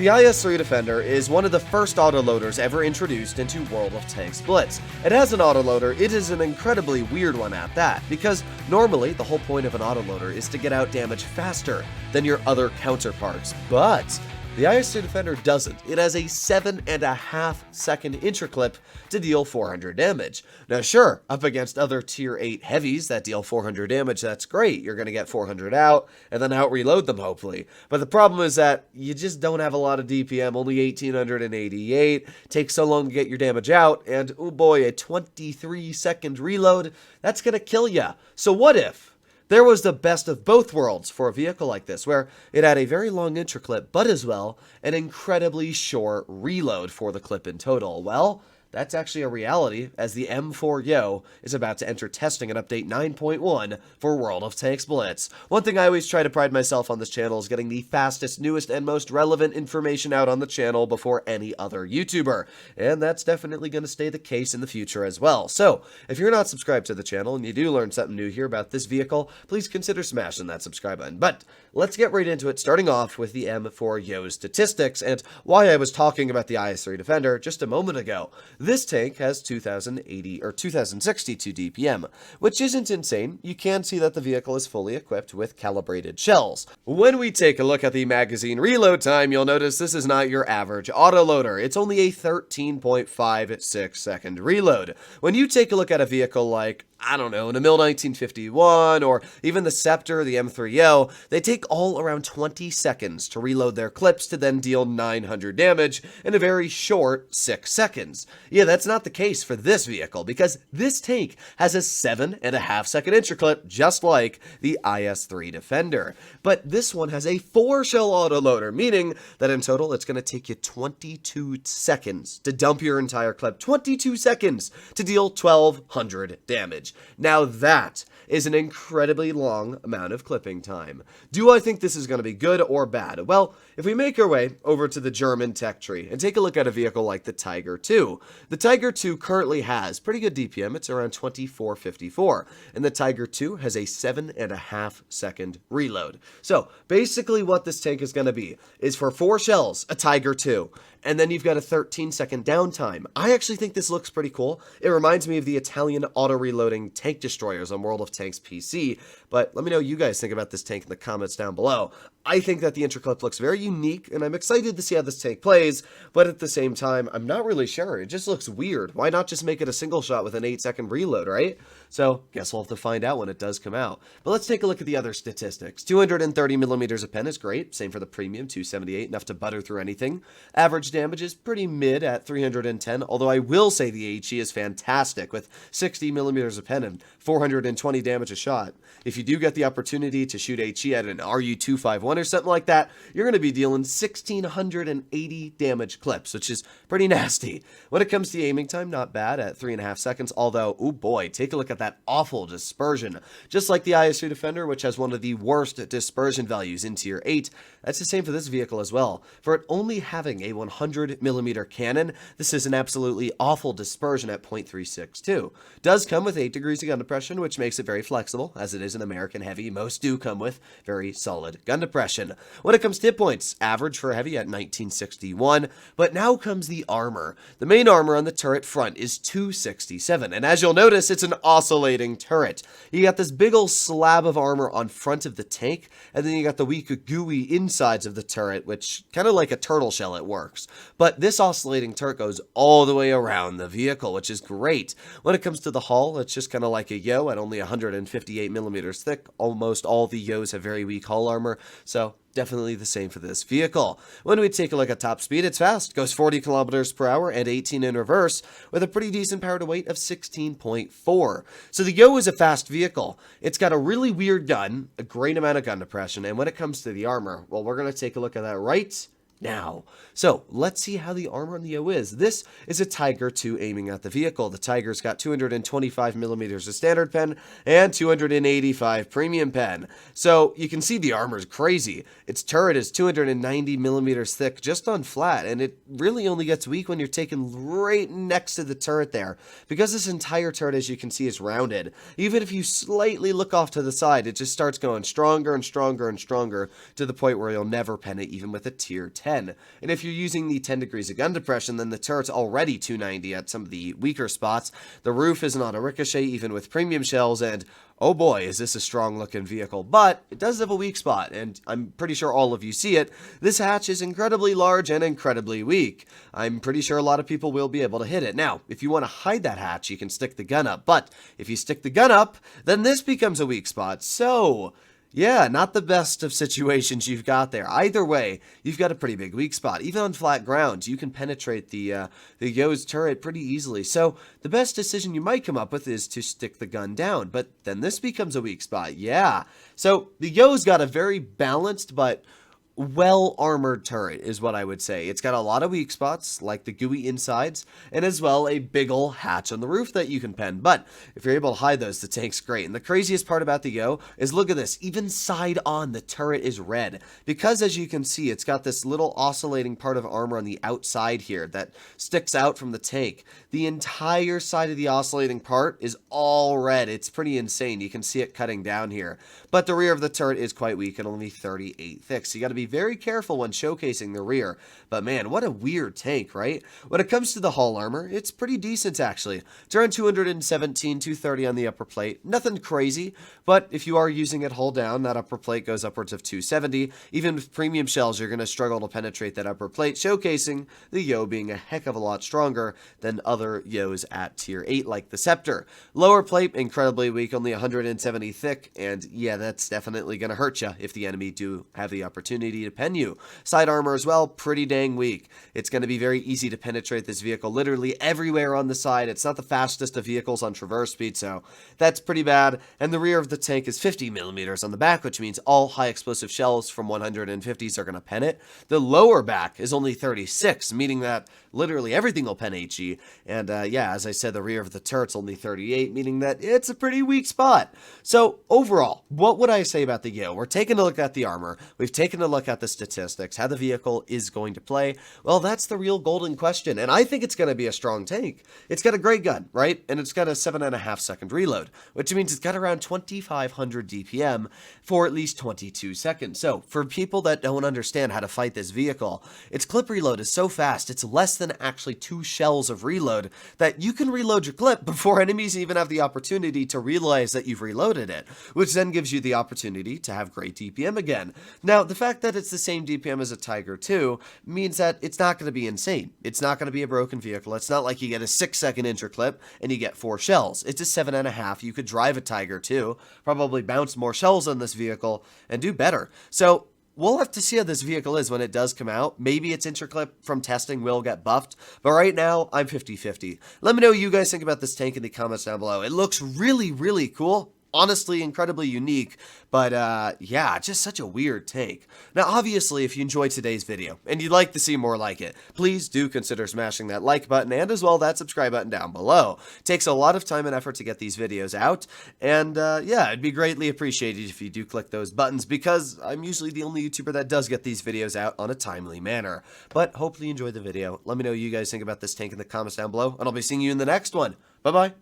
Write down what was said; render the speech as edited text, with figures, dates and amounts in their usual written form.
The IS-3 Defender is one of the first autoloaders ever introduced into World of Tanks Blitz. It has an autoloader, it is an incredibly weird one at that, because normally the whole point of an autoloader is to get out damage faster than your other counterparts, but the IS-3 Defender doesn't. It has a 7.5 second intraclip to deal 400 damage. Now sure, up against other tier 8 heavies that deal 400 damage, that's great. You're going to get 400 out, and then out reload them hopefully. But the problem is that you just don't have a lot of DPM, only 1888, takes so long to get your damage out, and oh boy, a 23 second reload, that's going to kill ya. So what if there was the best of both worlds for a vehicle like this, where it had a very long intraclip, but as well, an incredibly short reload for the clip in total? Well, that's actually a reality, as the M-IV-Yoh is about to enter testing in Update 9.1 for World of Tanks Blitz. One thing I always try to pride myself on this channel is getting the fastest, newest, and most relevant information out on the channel before any other YouTuber, and that's definitely going to stay the case in the future as well. So, if you're not subscribed to the channel and you do learn something new here about this vehicle, please consider smashing that subscribe button. But let's get right into it, starting off with the M-IV-Yoh statistics and why I was talking about the IS-3 Defender just a moment ago. This tank has 2062 DPM, which isn't insane. You can see that the vehicle is fully equipped with calibrated shells. When we take a look at the magazine reload time, you'll notice this is not your average autoloader. It's only a 13.56 second reload. When you take a look at a vehicle like, I don't know, an Emil 1951, or even the Scepter, the M-IV-Yoh, they take all around 20 seconds to reload their clips to then deal 900 damage in a very short 6 seconds. Yeah, that's not the case for this vehicle, because this tank has a 7.5 second intraclip, just like the IS-3 Defender. But this one has a 4-shell autoloader, meaning that in total it's going to take you 22 seconds to dump your entire clip. 22 seconds to deal 1200 damage. Now that is an incredibly long amount of clipping time. Do I think this is going to be good or bad? Well, if we make our way over to the German tech tree and take a look at a vehicle like the Tiger II, the Tiger II currently has pretty good DPM. It's around 2454, and the Tiger II has a 7.5 second reload. So basically what this tank is going to be is for 4 shells, a Tiger II, and then you've got a 13 second downtime. I actually think this looks pretty cool. It reminds me of the Italian auto-reloading tank destroyers on World of Tanks PC, but let me know what you guys think about this tank in the comments down below. I think that the intraclip looks very unique, and I'm excited to see how this tank plays, but at the same time, I'm not really sure. It just looks weird. Why not just make it a single shot with an 8 second reload, right? So, guess we'll have to find out when it does come out. But let's take a look at the other statistics. 230 millimeters of pen is great. Same for the premium, 278, enough to butter through anything. Average damage is pretty mid at 310, although I will say the HE is fantastic with 60 millimeters of pen and 420 damage a shot. If you do get the opportunity to shoot HE at an RU-251 or something like that, you're going to be dealing 1680 damage clips, which is pretty nasty. When it comes to aiming time, not bad at 3.5 seconds, although, oh boy, take a look at that awful dispersion. Just like the IS-3 Defender, which has one of the worst dispersion values in Tier 8, that's the same for this vehicle as well. For it only having a 100mm cannon, this is an absolutely awful dispersion at 0.362. Does come with 8 degrees of gun depression, which makes it very flexible, as it is an American heavy. Most do come with very solid gun depression. When it comes to hit points, average for heavy at 1961, but now comes the armor. The main armor on the turret front is 267, and as you'll notice, it's an oscillating turret. You got this big old slab of armor on front of the tank, and then you got the weak gooey insides of the turret, which kind of like a turtle shell it works. But this oscillating turret goes all the way around the vehicle, which is great. When it comes to the hull, it's just kind of like a Yoh at only 158 millimeters thick. Almost all the Yohs have very weak hull armor, so definitely the same for this vehicle. When we take a look at top speed, it's fast. Goes 40 kilometers per hour and 18 in reverse with a pretty decent power to weight of 16.4. So the Yoh is a fast vehicle. It's got a really weird gun, a great amount of gun depression, and when it comes to the armor, well, we're going to take a look at that right now. So let's see how the armor on the Yoh is. This is a Tiger II aiming at the vehicle. The Tiger's got 225 millimeters of standard pen and 285 premium pen. So you can see the armor is crazy. Its turret is 290 millimeters thick just on flat, and it really only gets weak when you're taken right next to the turret there. Because this entire turret, as you can see, is rounded. Even if you slightly look off to the side, it just starts going stronger and stronger and stronger to the point where you'll never pen it even with a tier 10. 210. And if you're using the 10 degrees of gun depression, then the turret's already 290 at some of the weaker spots. The roof isn't on a ricochet even with premium shells, and oh boy, is this a strong looking vehicle, but it does have a weak spot, and I'm pretty sure all of you see it. This hatch is incredibly large and incredibly weak. I'm pretty sure a lot of people will be able to hit it. Now, if you want to hide that hatch, you can stick the gun up, but if you stick the gun up, then this becomes a weak spot. So yeah, not the best of situations you've got there. Either way, you've got a pretty big weak spot. Even on flat ground, you can penetrate the Yoh's turret pretty easily. So the best decision you might come up with is to stick the gun down. But then this becomes a weak spot. Yeah. So the Yoh's got a very balanced but well-armored turret is what I would say. It's got a lot of weak spots, like the gooey insides, and as well a big ol' hatch on the roof that you can pen. But if you're able to hide those, the tank's great. And the craziest part about the Yoh is, look at this, even side on, the turret is red. Because as you can see, it's got this little oscillating part of armor on the outside here that sticks out from the tank. The entire side of the oscillating part is all red. It's pretty insane. You can see it cutting down here. But the rear of the turret is quite weak and only 38 thick, so you got to be very careful when showcasing the rear. But man, what a weird tank, right? When it comes to the hull armor, it's pretty decent actually. It's around 217, 230 on the upper plate. Nothing crazy, but if you are using it hull down, that upper plate goes upwards of 270. Even with premium shells, you're going to struggle to penetrate that upper plate, showcasing the Yoh being a heck of a lot stronger than other Yohs at tier 8 like the Scepter. Lower plate, incredibly weak, only 170 thick, and yeah, that's definitely going to hurt you if the enemy do have the opportunity to pen you. Side armor as well, pretty dang weak. It's going to be very easy to penetrate this vehicle literally everywhere on the side. It's not the fastest of vehicles on traverse speed, so that's pretty bad. And the rear of the tank is 50 millimeters on the back, which means all high explosive shells from 150s are going to pen it. The lower back is only 36, meaning that literally everything will pen HE. And yeah, as I said, the rear of the turret's only 38, meaning that it's a pretty weak spot. So overall, what would I say about the Yoh? We're taking a look at the armor. We've taken a look at the statistics, how the vehicle is going to play. Well, that's the real golden question, and I think it's going to be a strong tank. It's got a great gun, right? And it's got a 7.5 second reload, which means it's got around 2,500 DPM for at least 22 seconds. So for people that don't understand how to fight this vehicle, its clip reload is so fast, it's less than actually 2 shells of reload that you can reload your clip before enemies even have the opportunity to realize that you've reloaded it, which then gives you the opportunity to have great DPM again. Now, the fact that it's the same DPM as a Tiger 2 means that it's not going to be insane. It's not going to be a broken vehicle. It's not like you get a 6-second interclip and you get 4 shells. It's a 7.5. You could drive a Tiger 2, probably bounce more shells on this vehicle, and do better. So we'll have to see how this vehicle is when it does come out. Maybe its interclip from testing will get buffed, but right now, I'm 50-50. Let me know what you guys think about this tank in the comments down below. It looks really, really cool. Honestly, incredibly unique, but yeah, just such a weird tank. Now, obviously, if you enjoyed today's video and you'd like to see more like it, please do consider smashing that like button and as well that subscribe button down below. It takes a lot of time and effort to get these videos out, and yeah, it'd be greatly appreciated if you do click those buttons because I'm usually the only YouTuber that does get these videos out on a timely manner. But hopefully you enjoyed the video. Let me know what you guys think about this tank in the comments down below, and I'll be seeing you in the next one. Bye-bye.